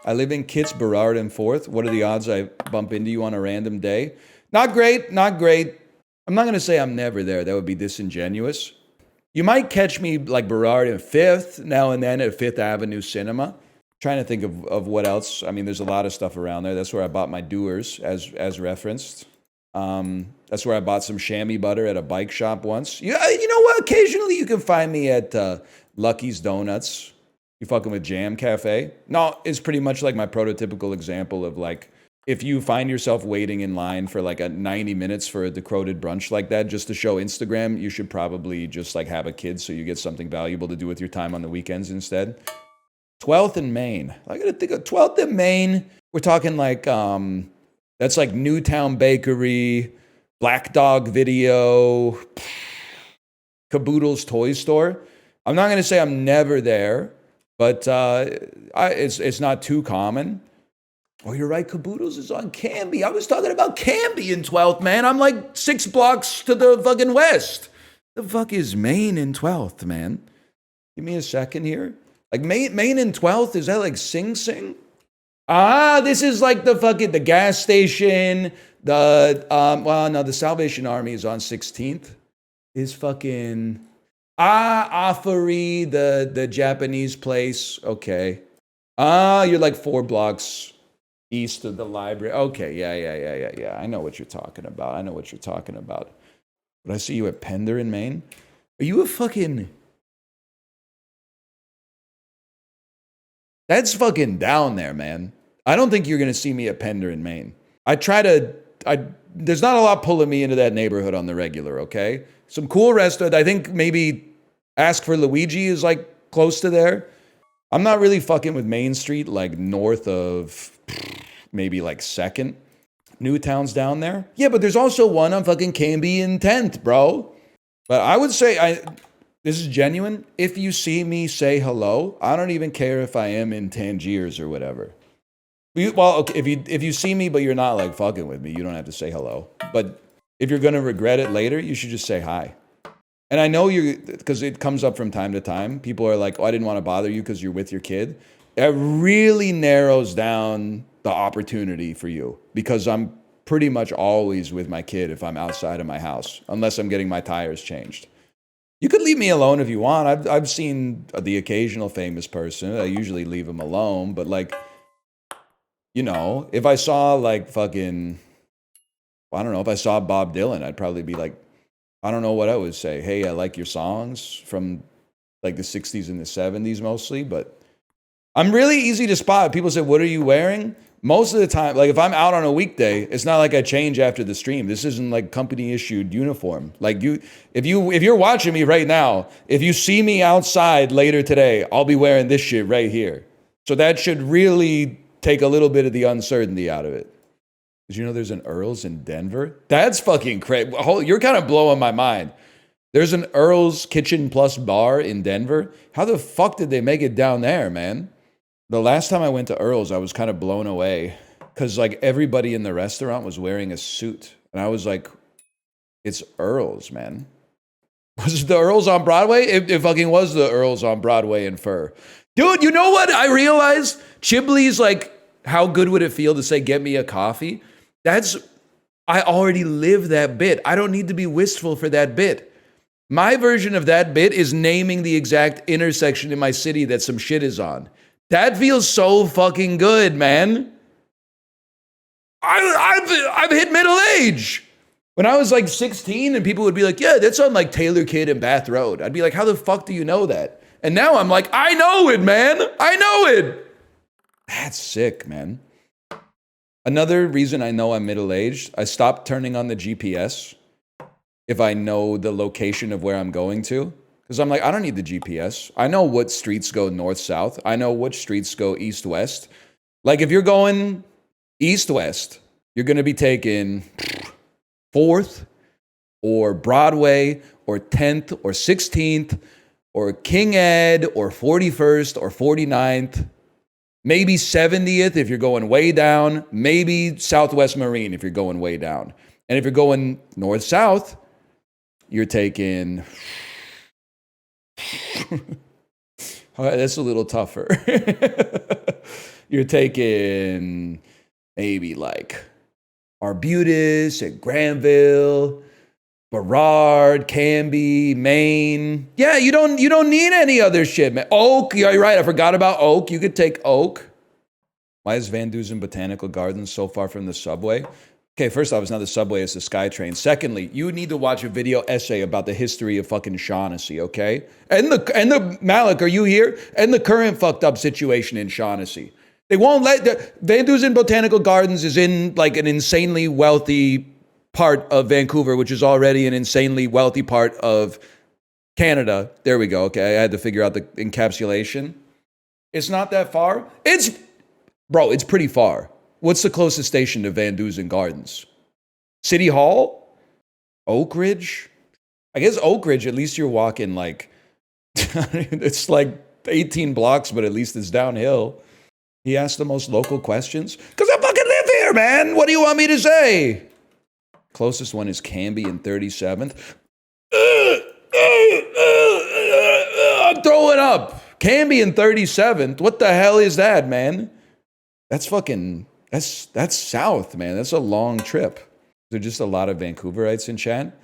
I live in Kitts, Burrard, and Forth. What are the odds I bump into you on a random day? Not great, not great. I'm not going to say I'm never there. That would be disingenuous. You might catch me like Burrard and Fifth now and then at Fifth Avenue Cinema. Trying to think of what else. I mean, there's a lot of stuff around there. That's where I bought my Doers, as referenced. That's where I bought some chamois butter at a bike shop once. You know what? Occasionally you can find me at Lucky's Donuts. You fucking with Jam Cafe? No, it's pretty much like my prototypical example of like, if you find yourself waiting in line for like a 90 minutes for a decroded brunch like that just to show Instagram, you should probably just like have a kid so you get something valuable to do with your time on the weekends instead. 12th and Main. I gotta think of 12th and Main. We're talking like, that's like Newtown Bakery, Black Dog Video, Caboodle's Toy Store. I'm not gonna say I'm never there, but it's not too common. Oh, you're right. Caboodles is on Canby. I was talking about Canby in 12th, man. I'm like 6 blocks to the fucking west. The fuck is Maine in 12th, man? Give me a second here. Like Maine in 12th, is that like Sing Sing? Ah, this is like the gas station. The Salvation Army is on 16th. Is fucking Afari, the Japanese place. Okay. You're like 4 blocks east of the library. Okay, yeah. I know what you're talking about. But I see you at Pender in Maine. Are you a fucking... That's fucking down there, man. I don't think you're going to see me at Pender in Maine. There's not a lot pulling me into that neighborhood on the regular, okay? Some cool restaurant. I think maybe Ask for Luigi is like close to there. I'm not really fucking with Main Street, like north of maybe like 2nd. Newtown's down there. Yeah, but there's also one on fucking Canby in 10th, bro. But I would say, this is genuine. If you see me, say hello. I don't even care if I am in Tangiers or whatever. Well, okay, if you see me, but you're not like fucking with me, you don't have to say hello. But if you're gonna regret it later, you should just say hi. And I know because it comes up from time to time. People are like, oh, I didn't want to bother you because you're with your kid. It really narrows down the opportunity for you because I'm pretty much always with my kid if I'm outside of my house, unless I'm getting my tires changed. You could leave me alone if you want. I've seen the occasional famous person. I usually leave them alone. But like, you know, if I saw like fucking, I don't know, if I saw Bob Dylan, I'd probably be like, I don't know what I would say. Hey, I like your songs from like the 60s and the 70s mostly. But I'm really easy to spot. People say, what are you wearing? Most of the time, like if I'm out on a weekday, it's not like I change after the stream. This isn't like company issued uniform. Like if you're watching me right now, if you see me outside later today, I'll be wearing this shit right here. So that should really take a little bit of the uncertainty out of it. Did you know there's an Earl's in Denver? That's fucking crazy. You're kind of blowing my mind. There's an Earl's Kitchen Plus bar in Denver. How the fuck did they make it down there, man? The last time I went to Earl's, I was kind of blown away because like everybody in the restaurant was wearing a suit. And I was like, it's Earl's, man. Was it the Earl's on Broadway? It fucking was the Earl's on Broadway in fur. Dude, you know what? I realized Chibley's like, how good would it feel to say, get me a coffee? I already live that bit. I don't need to be wistful for that bit. My version of that bit is naming the exact intersection in my city that some shit is on. That feels so fucking good, man. I've hit middle age. When I was like 16 and people would be like, yeah, that's on like Taylor Kid and Bath Road. I'd be like, how the fuck do you know that? And now I'm like, I know it, man. I know it. That's sick, man. Another reason I know I'm middle-aged, I stopped turning on the GPS if I know the location of where I'm going to. Because I'm like, I don't need the GPS. I know what streets go north-south. I know which streets go east-west. Like if you're going east-west, you're going to be taking 4th or Broadway or 10th or 16th or King Ed or 41st or 49th. Maybe 70th if you're going way down. Maybe Southwest Marine if you're going way down. And if you're going north-south, you're taking... That's a little tougher. You're taking maybe like Arbutus and Granville, Burrard, Canby, Maine. Yeah, you don't need any other shit, man. Oak, yeah, you're right. I forgot about Oak. You could take Oak. Why is Van Dusen Botanical Gardens so far from the subway? Okay, first off, it's not the subway, it's the SkyTrain. Secondly, you need to watch a video essay about the history of fucking Shaughnessy, okay? And the Malik, are you here? And the current fucked up situation in Shaughnessy. They won't let Van Dusen Botanical Gardens is in like an insanely wealthy part of Vancouver, which is already an insanely wealthy part of Canada. There we go. Okay, I had to figure out the encapsulation. It's not that far. It's pretty far. What's the closest station to Van Dusen Gardens? City Hall? Oak Ridge? I guess Oak Ridge, at least you're walking like, it's like 18 blocks, but at least it's downhill. He asked the most local questions. Because I fucking live here, man. What do you want me to say? Closest one is Canby in 37th. I'm throwing up. Canby in 37th? What the hell is that, man? That's fucking, that's south, man. That's a long trip. There's just a lot of Vancouverites in chat.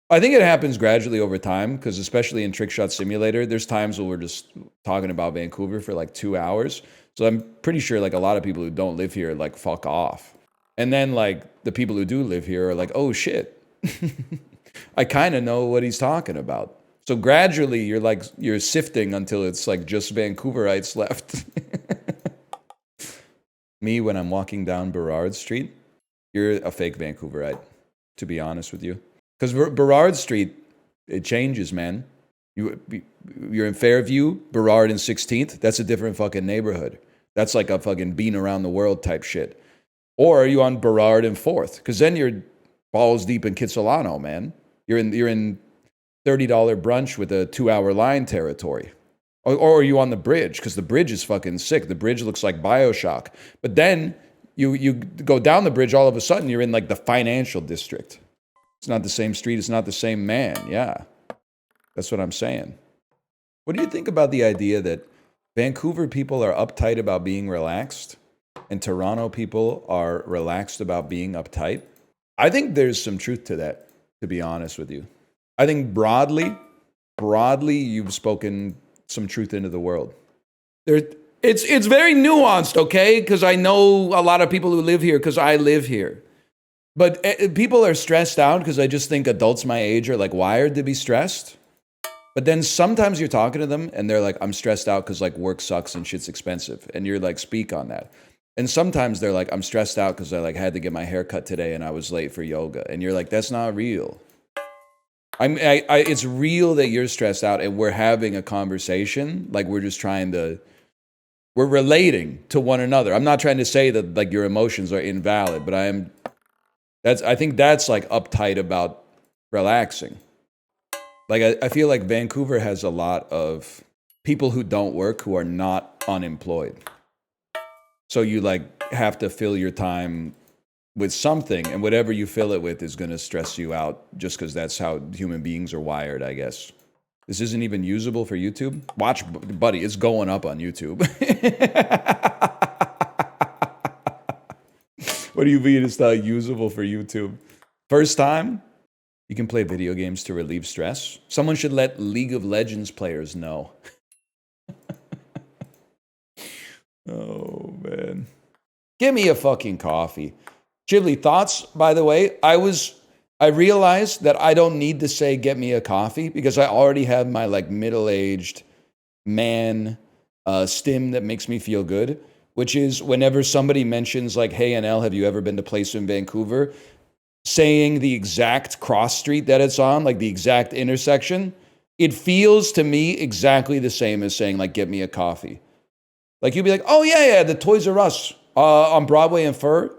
I think it happens gradually over time, because especially in Trickshot Simulator, there's times where we're just talking about Vancouver for like 2 hours. So I'm pretty sure like a lot of people who don't live here like fuck off. And then like the people who do live here are like, oh shit. I kind of know what he's talking about. So gradually you're sifting until it's like just Vancouverites left. Me, when I'm walking down Burrard Street, you're a fake Vancouverite, to be honest with you. Because Burrard Street, it changes, man. You're in Fairview, Burrard and 16th. That's a different fucking neighborhood. That's like a fucking being around the world type shit. Or are you on Burrard and 4th? Because then you're balls deep in Kitsilano, man. You're in $30 brunch with a 2-hour line territory. Or are you on the bridge? Because the bridge is fucking sick. The bridge looks like Bioshock. But then you go down the bridge, all of a sudden you're in like the financial district. It's not the same street. It's not the same man. Yeah. That's what I'm saying. What do you think about the idea that Vancouver people are uptight about being relaxed and Toronto people are relaxed about being uptight? I think there's some truth to that, to be honest with you. I think broadly, you've spoken some truth into the world. It's very nuanced, okay? Because I know a lot of people who live here because I live here. But people are stressed out because I just think adults my age are like wired to be stressed. But then sometimes you're talking to them and they're like, I'm stressed out because like work sucks and shit's expensive. And you're like, speak on that. And sometimes they're like, I'm stressed out because I like had to get my hair cut today and I was late for yoga. And you're like, that's not real. It's real that you're stressed out and we're having a conversation. Like we're relating to one another. I'm not trying to say that like your emotions are invalid, but I think that's like uptight about relaxing. Like I feel like Vancouver has a lot of people who don't work who are not unemployed. So you like have to fill your time with something, and whatever you fill it with is going to stress you out just because that's how human beings are wired, I guess. This isn't even usable for YouTube? Watch, buddy, it's going up on YouTube. What do you mean it's not usable for YouTube? First time, you can play video games to relieve stress. Someone should let League of Legends players know. Oh, man. Give me a fucking coffee. Chivly, thoughts, by the way? I realized that I don't need to say get me a coffee because I already have my like middle-aged man stim that makes me feel good, which is whenever somebody mentions like, hey, NL, have you ever been to place in Vancouver? Saying the exact cross street that it's on, like the exact intersection, it feels to me exactly the same as saying like, get me a coffee. Like you'd be like, oh yeah, the Toys R Us on Broadway and Fur.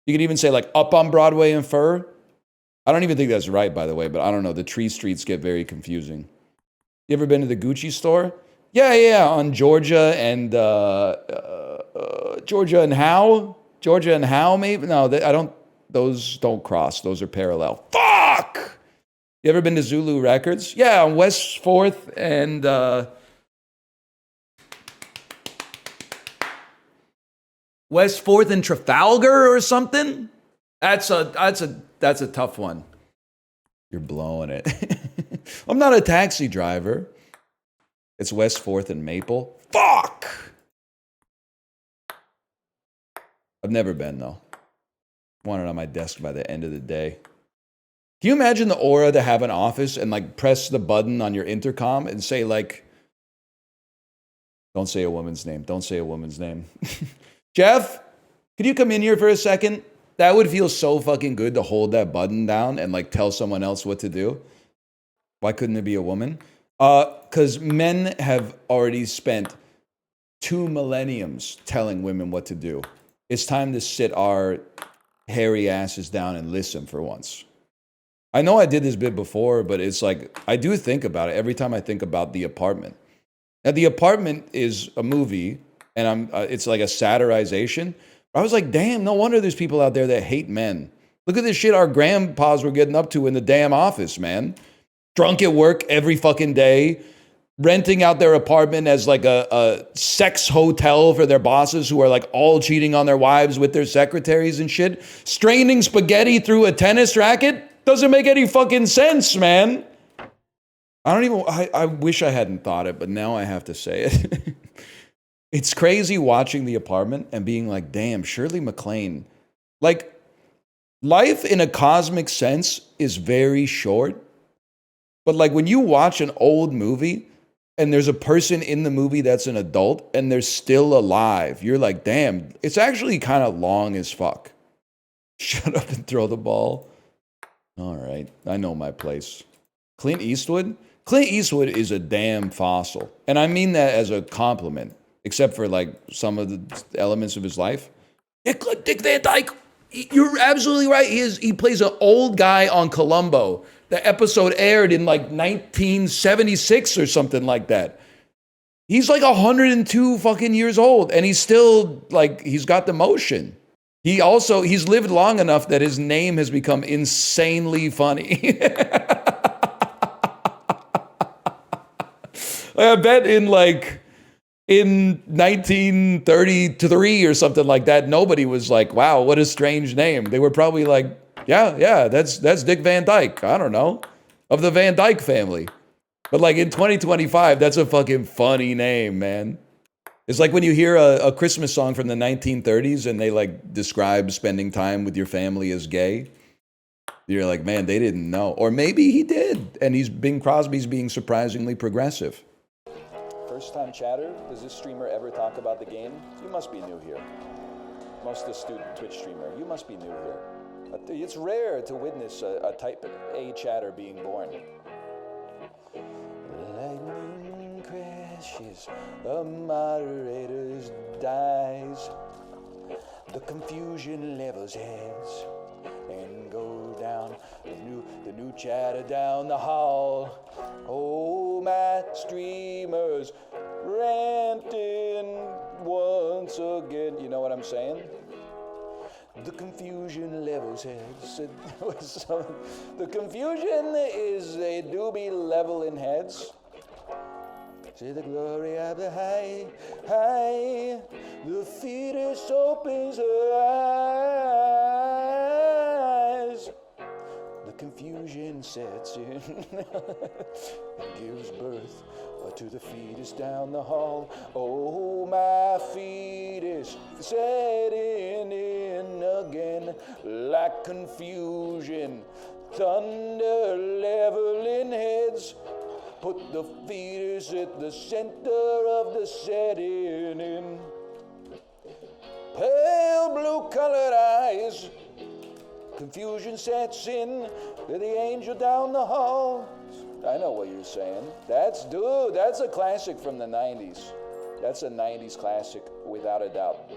You could even say like up on Broadway and Fur. I don't even think that's right, by the way, but I don't know. The tree streets get very confusing. You ever been to the Gucci store? Yeah, on Georgia and Howe, maybe? No, I don't. Those don't cross. Those are parallel. Fuck! You ever been to Zulu Records? Yeah, on West 4th and West 4th and Trafalgar or something? That's a tough one. You're blowing it. I'm not a taxi driver. It's West 4th and Maple. Fuck! I've never been, though. Want it on my desk by the end of the day. Can you imagine the aura to have an office and like press the button on your intercom and say like, don't say a woman's name. Don't say a woman's name. Jeff, could you come in here for a second? That would feel so fucking good to hold that button down and like tell someone else what to do. Why couldn't it be a woman? Because men have already spent 2 millenniums telling women what to do. It's time to sit our hairy asses down and listen for once. I know I did this bit before, but it's like, I do think about it every time I think about The Apartment. Now, The Apartment is a movie, and it's like a satirization. I was like, damn, no wonder there's people out there that hate men. Look at this shit our grandpas were getting up to in the damn office, man. Drunk at work every fucking day, renting out their apartment as like a sex hotel for their bosses who are like all cheating on their wives with their secretaries and shit. Straining spaghetti through a tennis racket doesn't make any fucking sense, man. I wish I hadn't thought it, but now I have to say it. It's crazy watching The Apartment and being like, damn, Shirley MacLaine. Like, life in a cosmic sense is very short. But like when you watch an old movie and there's a person in the movie that's an adult and they're still alive, you're like, damn, it's actually kind of long as fuck. Shut up and throw the ball. All right, I know my place. Clint Eastwood? Clint Eastwood is a damn fossil. And I mean that as a compliment, except for like some of the elements of his life. Dick Van Dyke, you're absolutely right. He plays an old guy on Columbo. The episode aired in like 1976 or something like that. He's like 102 fucking years old and he's still like, he's got the motion. He's lived long enough that his name has become insanely funny. I bet in 1933 or something like that, nobody was like, wow, what a strange name. They were probably like, yeah, that's Dick Van Dyke. I don't know, of the Van Dyke family. But like in 2025, that's a fucking funny name, man. It's like when you hear a Christmas song from the 1930s and they like describe spending time with your family as gay. You're like, man, they didn't know. Or maybe he did. And Bing Crosby's being surprisingly progressive. First time chatter, does this streamer ever talk about the game? You must be new here. Most astute Twitch streamer, you must be new here. It's rare to witness a type A chatter being born. Lightning crashes, the moderators dies. The confusion levels heads and go down. The new chatter down the hall. Oh, my streamers ranting once again. You know what I'm saying? The confusion levels heads. The confusion is they do be leveling heads. See the glory of the high. The fetus opens her eyes. The confusion sets in. It gives birth to the fetus down the hall. Oh, my fetus setting in again like confusion. Thunder leveling heads. Put the fetus at the center of the setting in. Pale blue colored eyes. Confusion sets in to the angel down the hall. I know what you're saying. That's a classic from the 90s. That's a 90s classic without a doubt.